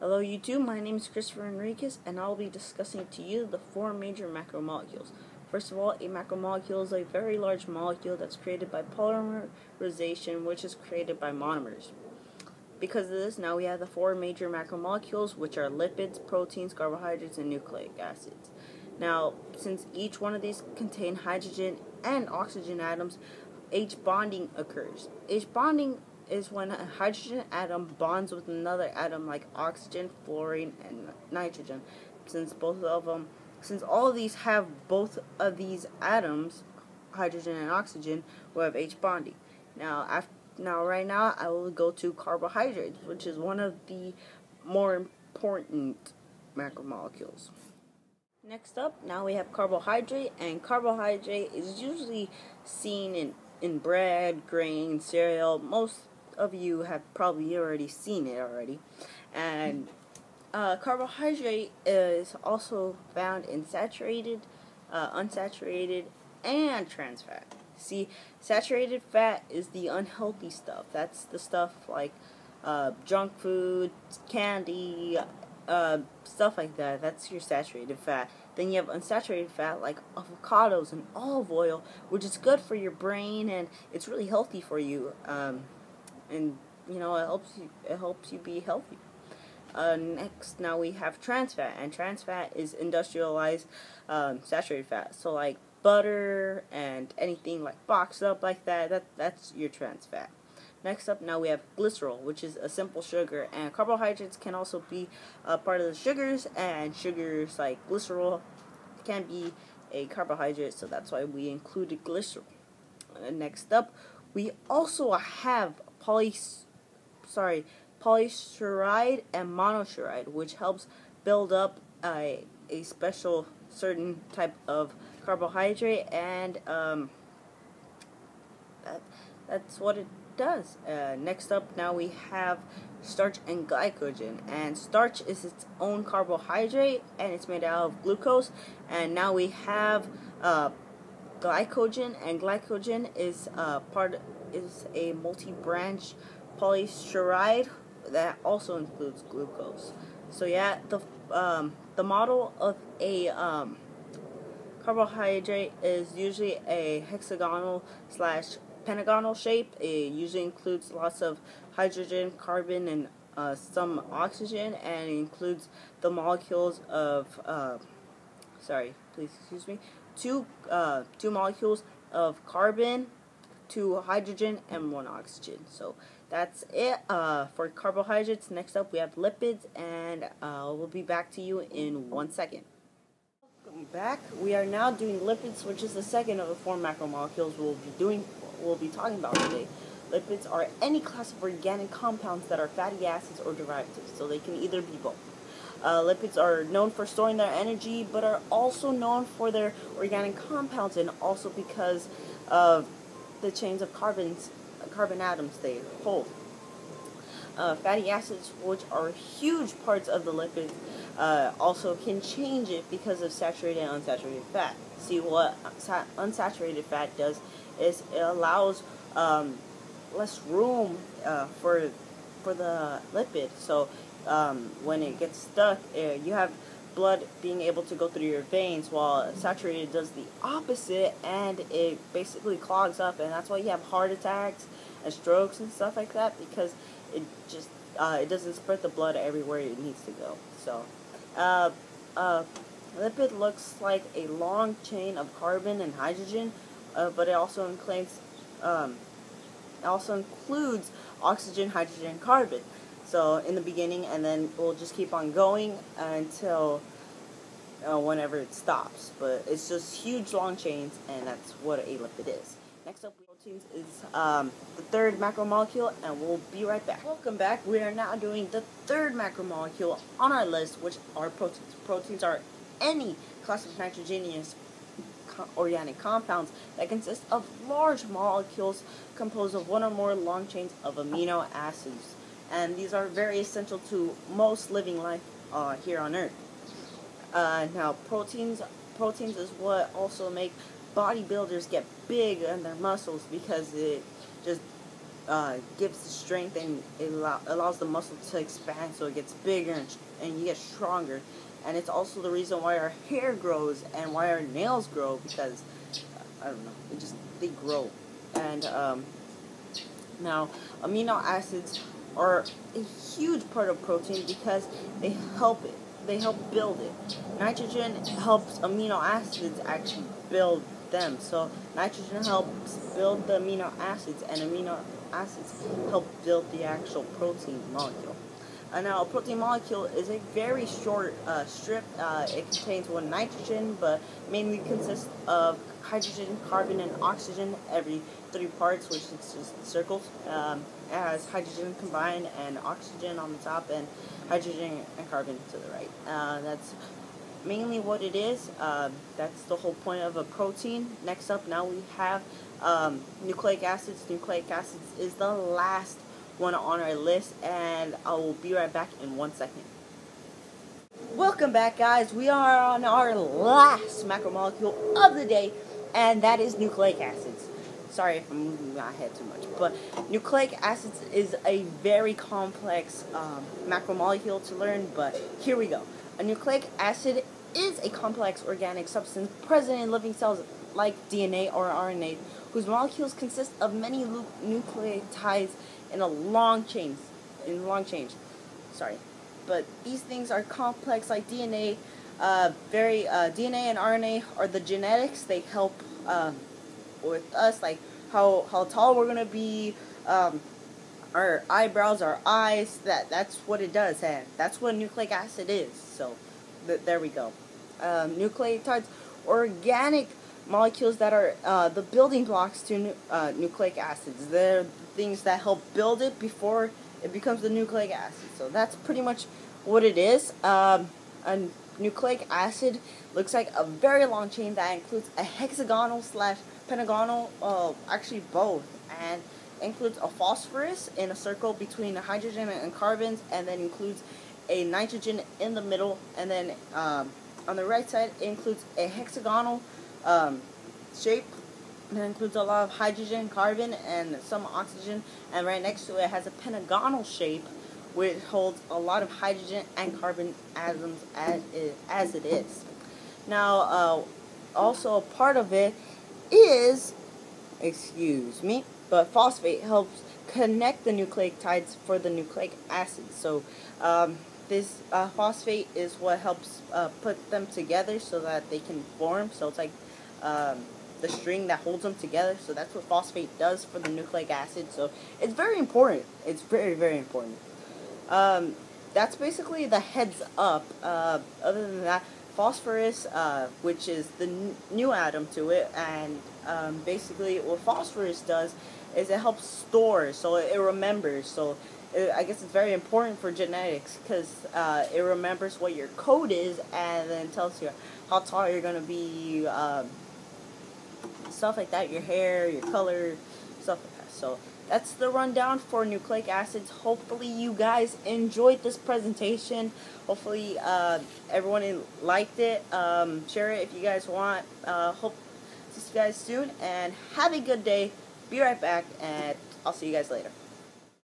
Hello YouTube, my name is Christopher Enriquez and I'll be discussing to you the four major macromolecules. First of all, a macromolecule is a very large molecule that's created by polymerization, which is created by monomers. Because of this, now we have the four major macromolecules, which are lipids, proteins, carbohydrates, and nucleic acids. Now, since each one of these contain hydrogen and oxygen atoms, H-bonding occurs. H-bonding is when a hydrogen atom bonds with another atom like oxygen, fluorine, and nitrogen. Since all of these have both of these atoms, hydrogen and oxygen, will have H-bonding. Right now, I will go to carbohydrates, which is one of the more important macromolecules. Next up, now we have carbohydrate, and carbohydrate is usually seen in bread, grain, cereal. Most of you have probably already seen it already. And carbohydrate is also found in saturated, unsaturated, and trans fat. See, saturated fat is the unhealthy stuff. That's the stuff like junk food, candy, stuff like that. That's your saturated fat. Then you have unsaturated fat like avocados and olive oil, which is good for your brain and it's really healthy for you. And you know, it helps you be healthy. Next, now we have trans fat, and trans fat is industrialized saturated fat. So like butter and anything like boxed up like that's your trans fat. Next up, now we have glycerol, which is a simple sugar, and carbohydrates can also be part of the sugars, and sugars like glycerol can be a carbohydrate, so that's why we included glycerol. Next up, we also have polysaccharide and monosaccharide, which helps build up a special certain type of carbohydrate, and that's what it does. Next up, now we have starch and glycogen, and starch is its own carbohydrate and it's made out of glucose. And now we have glycogen, and glycogen is a multi-branch polysaccharide that also includes glucose. So yeah, the model of a carbohydrate is usually a hexagonal / pentagonal shape. It usually includes lots of hydrogen, carbon, and some oxygen, and it includes the molecules of two molecules of carbon, 2 hydrogen, and 1 oxygen. So that's it for carbohydrates. Next up, we have lipids, and we'll be back to you in 1 second. Welcome back. We are now doing lipids, which is the second of the 4 macromolecules we'll be talking about today. Lipids are any class of organic compounds that are fatty acids or derivatives, so they can either be both. Lipids are known for storing their energy, but are also known for their organic compounds, and also because of the chains of carbon atoms they hold. Fatty acids, which are huge parts of the lipids, also can change it because of saturated and unsaturated fat. See, what unsaturated fat does is it allows less room for the lipid. So when it gets stuck, you have blood being able to go through your veins, while saturated does the opposite, and it basically clogs up, and that's why you have heart attacks and strokes and stuff like that, because it just it doesn't spread the blood everywhere it needs to go. So lipid looks like a long chain of carbon and hydrogen, but it also includes oxygen, hydrogen, and carbon. So in the beginning, and then we'll just keep on going until whenever it stops. But it's just huge long chains, and that's what a lipid is. Next up, proteins is the third macromolecule, and we'll be right back. Welcome back. We are now doing the third macromolecule on our list, which are proteins. Proteins are any class of nitrogenous organic compounds that consist of large molecules composed of one or more long chains of amino acids. And these are very essential to most living life here on Earth. Now, proteins is what also make bodybuilders get big in their muscles, because it just gives the strength, and it allows the muscle to expand so it gets bigger and you get stronger. And it's also the reason why our hair grows and why our nails grow, because I don't know, they grow. And now amino acids are a huge part of protein because they help build it. Nitrogen helps amino acids actually build them. So nitrogen helps build the amino acids, and amino acids help build the actual protein molecule. Now, a protein molecule is a very short strip. It contains one nitrogen, but mainly consists of hydrogen, carbon, and oxygen every 3 parts, which is just circles. It has hydrogen combined and oxygen on the top, and hydrogen and carbon to the right. That's mainly what it is. That's the whole point of a protein. Next up, now we have nucleic acids. Nucleic acids is the last one on our list, and I will be right back in 1 second. Welcome back, guys. We are on our last macromolecule of the day, and that is nucleic acids. Sorry if I'm moving my head too much, but nucleic acids is a very complex macromolecule to learn, but here we go. A nucleic acid is a complex organic substance present in living cells like DNA or RNA, whose molecules consist of many nucleotides in a long chain. Sorry, but these things are complex like DNA. DNA and RNA are the genetics. They help with us, like how tall we're gonna be, our eyebrows, our eyes. That's what it does, and that's what nucleic acid is. So there we go. Nucleotides, organic molecules that are the building blocks to nucleic acids. They're things that help build it before it becomes the nucleic acid. So that's pretty much what it is. A nucleic acid looks like a very long chain that includes a hexagonal / pentagonal, actually both, and includes a phosphorus in a circle between the hydrogen and carbons, and then includes a nitrogen in the middle, and then on the right side it includes a hexagonal shape that includes a lot of hydrogen, carbon, and some oxygen, and right next to it has a pentagonal shape which holds a lot of hydrogen and carbon atoms as it is. Now, also a part of it is, but phosphate helps connect the nucleotides for the nucleic acid. So this phosphate is what helps put them together so that they can form. So it's like the string that holds them together. So that's what phosphate does for the nucleic acid. So it's very important. It's very, very important. That's basically the heads up. Other than that, phosphorus, which is the new atom to it, and basically what phosphorus does is it helps store, so it remembers. So I guess it's very important for genetics because it remembers what your code is and then tells you how tall you're going to be, stuff like that, your hair, your color, stuff like that. So that's the rundown for nucleic acids. Hopefully you guys enjoyed this presentation. Hopefully everyone liked it. Share it if you guys want. Hope to see you guys soon, and have a good day. Be right back, and I'll see you guys later.